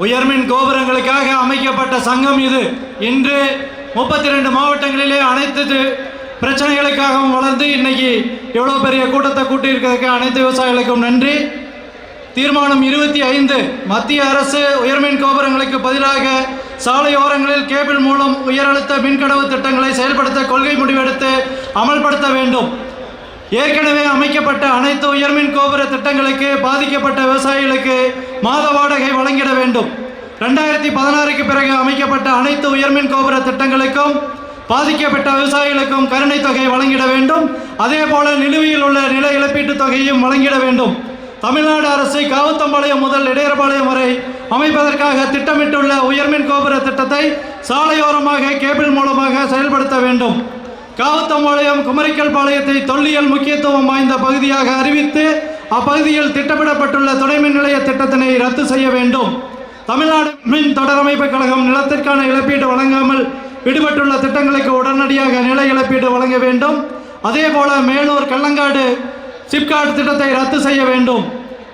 உயர்மின் கோபுரங்களுக்காக அமைக்கப்பட்ட சங்கம் இது. இன்று 32 மாவட்டங்களிலே அனைத்து பிரச்சனைகளுக்காகவும் வளர்ந்து இன்னைக்கு எவ்வளோ பெரிய கூட்டத்தை கூட்டியிருக்கிறதுக்கு அனைத்து விவசாயிகளுக்கும் நன்றி. தீர்மானம் 25, மத்திய அரசு உயர்மின் கோபுரங்களுக்கு பதிலாக சாலையோரங்களில் கேபிள் மூலம் உயரழுத்த மின்கடவு திட்டங்களை செயல்படுத்த கொள்கை முடிவெடுத்து அமல்படுத்த வேண்டும். ஏற்கனவே அமைக்கப்பட்ட அனைத்து உயர்மின் கோபுர திட்டங்களுக்கு பாதிக்கப்பட்ட விவசாயிகளுக்கு மாத வாடகை வழங்கிட வேண்டும். 2016க்கு பிறகு அமைக்கப்பட்ட அனைத்து உயர்மின் கோபுர திட்டங்களுக்கும் பாதிக்கப்பட்ட விவசாயிகளுக்கும் கருணை தொகை வழங்கிட வேண்டும். அதே போல நிலுவையில் உள்ள நில இழப்பீட்டுத் தொகையும் வழங்கிட வேண்டும். தமிழ்நாடு அரசு காவுத்தம்பாளையம் முதல் இடையர்பாளையம் வரை அமைப்பதற்காக திட்டமிட்டுள்ள உயர்மின் கோபுர திட்டத்தை சாலையோரமாக கேபிள் மூலமாக செயல்படுத்த வேண்டும். காவுத்தம்பாளையம் குமரிக்கல் பாளையத்தை தொல்லியல் முக்கியத்துவம் வாய்ந்த பகுதியாக அறிவித்து அப்பகுதியில் திட்டமிடப்பட்டுள்ள துணை மின் நிலைய திட்டத்தினை ரத்து செய்ய வேண்டும். தமிழ்நாடு மின் தொடரமைப்பு கழகம் நிலத்திற்கான இழப்பீடு வழங்காமல் விடுபட்டுள்ள திட்டங்களுக்கு உடனடியாக நில இழப்பீடு வழங்க வேண்டும். அதே போல மேலூர் கள்ளங்காடு சிப்காட் திட்டத்தை ரத்து செய்ய வேண்டும்.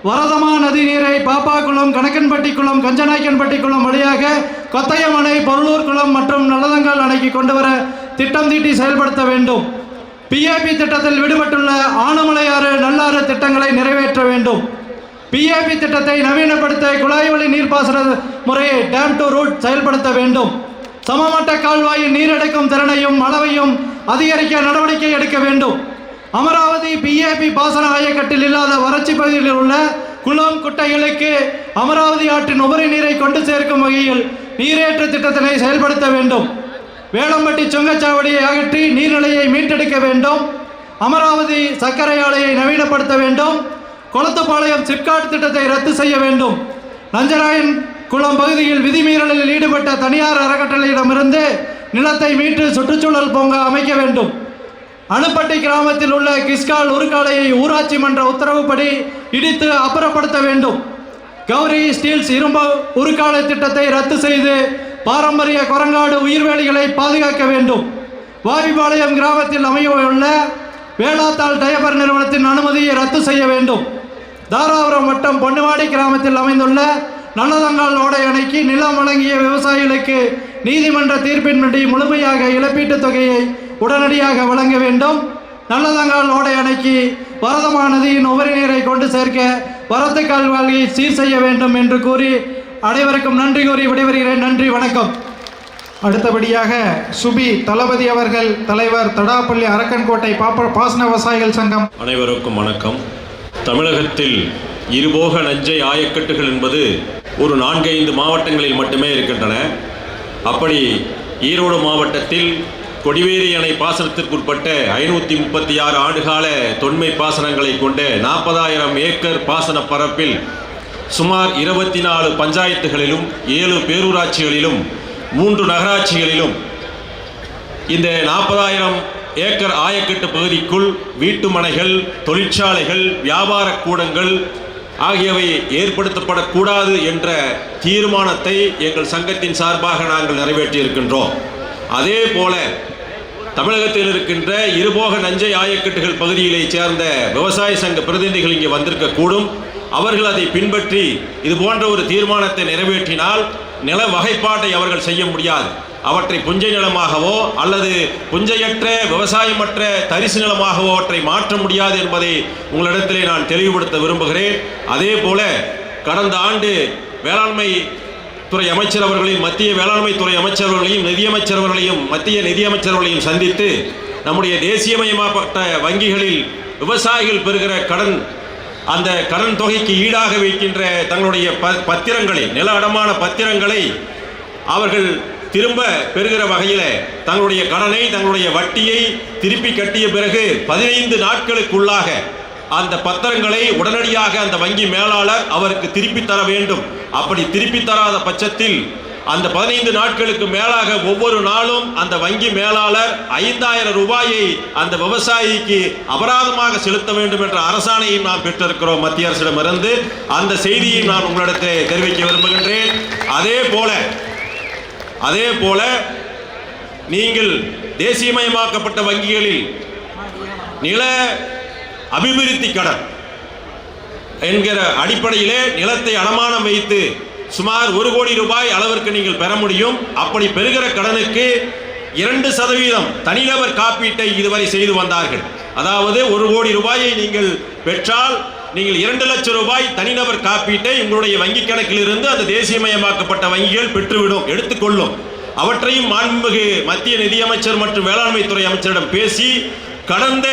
வரதமா நதி நீரை பாப்பாக்குளம், கணக்கன்பட்டி குளம், கஞ்சநாயக்கன்பட்டி குளம் வழியாக கொத்தையம் அணை, பொருளூர் குளம் மற்றும் நல்லதங்கால் அணைக்கு கொண்டு வர திட்டம் தீட்டி செயல்படுத்த வேண்டும். பிஏபி திட்டத்தில் விடுபட்டுள்ள ஆனமலையாறு, நல்லாறு திட்டங்களை நிறைவேற்ற வேண்டும். பிஏபி திட்டத்தை நவீனப்படுத்த குழாய் வழி நீர்ப்பாசன முறையை டேம் டு ரூட் செயல்படுத்த வேண்டும். சமமட்ட கால்வாயின் நீரெடுக்கும் திறனையும் அளவையும் அதிகரிக்க நடவடிக்கை எடுக்க வேண்டும். அமராவதி பிஏபி பாசன ஆயக்கட்டில் இல்லாத வறட்சி பகுதியில் உள்ள குளம், குட்டைகளுக்கு அமராவதி ஆற்றின் உபரி நீரை கொண்டு சேர்க்கும் வகையில் நீரேற்று திட்டத்தினை செயல்படுத்த வேண்டும். வேளம்பட்டி சுங்கச்சாவடியை அகற்றி நீர்நிலையை மீட்டெடுக்க வேண்டும். அமராவதி சர்க்கரை ஆலையை நவீனப்படுத்த வேண்டும். கொளத்துப்பாளையம் சிப்காட் திட்டத்தை ரத்து செய்ய வேண்டும். நஞ்சராயன் குளம் பகுதியில் விதிமீறலில் ஈடுபட்ட தனியார் அறக்கட்டளையிடமிருந்து நிலத்தை மீட்டு சுற்றுச்சூழல் பூங்கா அமைக்க வேண்டும். அணுப்பட்டி கிராமத்தில் உள்ள கிஸ்கால் உருக்காலையை ஊராட்சி மன்ற உத்தரவுப்படி இடித்து அப்புறப்படுத்த வேண்டும். கௌரி ஸ்டீல்ஸ் இரும்பு உருக்காலை திட்டத்தை ரத்து செய்து பாரம்பரிய கொரங்காடு உயிர்வேலிகளை பாதுகாக்க வேண்டும். வாவிபாளையம் கிராமத்தில் அமையவுள்ள வேளாத்தாள் டயபர் நிறுவனத்தின் அனுமதியை ரத்து செய்ய வேண்டும். தாராபுரம் வட்டம் பொன்னுவாடி கிராமத்தில் அமைந்துள்ள நல்லதங்கால் ஓடை அணைக்கு நிலம் வழங்கிய விவசாயிகளுக்கு நீதிமன்ற தீர்ப்பின்படி முழுமையாக இழப்பீட்டுத் தொகையை உடனடியாக வழங்க வேண்டும். நல்லதங்கால் ஓடை அணைக்கு வரதமா நதியின் உபரி நீரை கொண்டு சேர்க்க வரத்து கால்வாயை சீர் செய்ய வேண்டும் என்று கூறி அனைவருக்கும் நன்றி கூறி விடைபெறுகிறேன். நன்றி, வணக்கம். அடுத்தபடியாக சுபி தளபதி அவர்கள், தலைவர், தடாப்பள்ளி அரக்கன்கோட்டை பாசன விவசாயிகள் சங்கம். அனைவருக்கும் வணக்கம். தமிழகத்தில் இருபோக நஞ்சை ஆயக்கட்டுகள் என்பது ஒரு 4-5 மாவட்டங்களில் மட்டுமே இருக்கின்றன. அப்படி ஈரோடு மாவட்டத்தில் கொடிவேரி அணை பாசனத்திற்குட்பட்ட 536 ஆண்டுகால தொன்மை பாசனங்களை கொண்ட 40,000 ஏக்கர் பாசன பரப்பில் சுமார் 24 பஞ்சாயத்துகளிலும் 7 பேரூராட்சிகளிலும் 3 நகராட்சிகளிலும் இந்த 40,000 ஏக்கர் ஆயக்கட்டு பகுதிக்குள் வீட்டுமனைகள், தொழிற்சாலைகள், வியாபார கூடங்கள் ஆகியவை ஏற்படுத்தப்படக்கூடாது என்ற தீர்மானத்தை எங்கள் சங்கத்தின் சார்பாக நாங்கள் நிறைவேற்றியிருக்கின்றோம். அதே போல தமிழகத்தில் இருக்கின்ற இருபோக நஞ்சை ஆயக்கட்டுகள் பகுதிகளை சேர்ந்த விவசாய சங்க பிரதிநிதிகள் இங்கே வந்திருக்கக்கூடும். அவர்கள் அதை பின்பற்றி இது போன்ற ஒரு தீர்மானத்தை நிறைவேற்றினால் நில வகைப்பாட்டை அவர்கள் செய்ய முடியாது. அவற்றை புஞ்சை நிலமாகவோ அல்லது புஞ்சையற்ற விவசாயமற்ற தரிசு நிலமாகவோ அவற்றை மாற்ற முடியாது என்பதை உங்களிடத்திலே நான் தெளிவுபடுத்த விரும்புகிறேன். அதே போல கடந்த ஆண்டு வேளாண்மை துறை அமைச்சர் அவர்களையும், மத்திய வேளாண்மை துறை அமைச்சர்களையும், நிதியமைச்சர்களையும், மத்திய நிதியமைச்சர்களையும் சந்தித்து நம்முடைய தேசியமயமாக்கப்பட்ட வங்கிகளில் விவசாயிகள் பெறுகிற அந்த கடன் தொகைக்கு ஈடாக வைக்கின்ற தங்களுடைய பத்திரங்களை, நில அடமான பத்திரங்களை அவர்கள் திரும்ப பெறுகிற வகையில் தங்களுடைய கடனை, தங்களுடைய வட்டியை திருப்பி கட்டிய பிறகு 15 நாட்களுக்குள்ளாக அந்த பத்திரங்களை உடனடியாக அந்த வங்கி மேலாளர் அவருக்கு திருப்பி தர வேண்டும். அப்படி திருப்பி தராத பட்சத்தில் அந்த 15 நாட்களுக்கு மேலாக ஒவ்வொரு நாளும் அந்த வங்கி மேலாளர் 5,000 ரூபாயை அந்த விவசாயிக்கு அபராதமாக செலுத்த வேண்டும் என்ற அரசாணையை நாம் பெற்றிருக்கிறோம் மத்திய அரசிடமிருந்து. அந்த செய்தியை நான் உங்களிடத்தில் தெரிவிக்க விரும்புகின்றேன். அதே போல நீங்கள் தேசியமயமாக்கப்பட்ட வங்கிகளில் நில அபிவிருத்தி கடன் என்கிற அடிப்படையிலே நிலத்தை அடமானம் வைத்து சுமார் 1 கோடி ரூபாய் அளவிற்கு நீங்கள் பெற முடியும். அப்படி பெறுகிற கடனுக்கு 2% தனிநபர் காப்பீட்டை இதுவரை செய்து வந்தார்கள். அதாவது 1 கோடி ரூபாயை நீங்கள் பெற்றால் நீங்கள் 2 லட்சம் ரூபாய் தனிநபர் காப்பீட்டை உங்களுடைய வங்கி கணக்கிலிருந்து அந்த தேசியமயமாக்கப்பட்ட வங்கிகள் பெற்றுவிடும், எடுத்துக்கொள்ளும். அவற்றையும் மாண்புமிகு மத்திய நிதியமைச்சர் மற்றும் வேளாண்மை துறை அமைச்சரிடம் பேசி கடந்த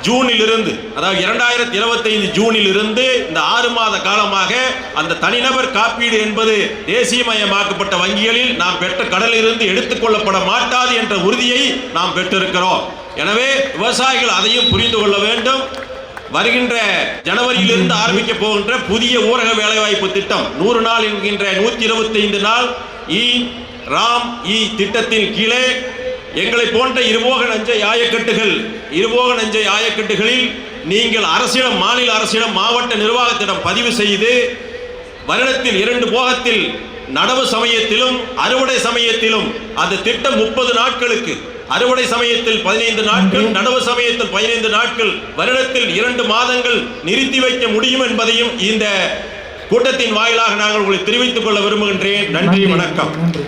ஜூனிலிருந்து, அதாவது 2025 ஜூனில் இருந்து இந்த 6 மாத காலமாக அந்த தனிநபர் காப்பீடு என்பது தேசியமயமாக்கப்பட்ட வங்கிகளில் நாம் பெற்ற கடனிலிருந்து எடுத்துக்கொள்ளப்பட மாட்டாது என்ற உறுதியை நாம் பெற்றிருக்கிறோம். எனவே விவசாயிகள் அதையும் புரிந்து கொள்ள வேண்டும். வருகின்ற ஜனவரியிலிருந்து ஆரம்பிக்க போகின்ற புதிய ஊரக வேலைவாய்ப்பு திட்டம் 100 நாள் என்கின்ற 125 நாள் ராம் திட்டத்தின் கீழே எங்களை போன்ற இருபோக நஞ்சை ஆயக்கட்டுகளில் நீங்கள் அரசிடம், மாநில அரசிடம், மாவட்ட நிர்வாகத்திடம் பதிவு செய்து வருடத்தில் 2 போகத்தில் நடவு சமயத்திலும் அறுவடை சமயத்திலும் அந்த திட்டம் 30 நாட்களுக்கு, அறுவடை சமயத்தில் 15 நாட்கள், நடவு சமயத்தில் 15 நாட்கள், வருடத்தில் 2 மாதங்கள் நிறுத்தி வைக்க முடியும் என்பதையும் இந்த கூட்டத்தின் வாயிலாக நாங்கள் உங்களை தெரிவித்துக் கொள்ள விரும்புகின்றேன். நன்றி, வணக்கம். நன்றி.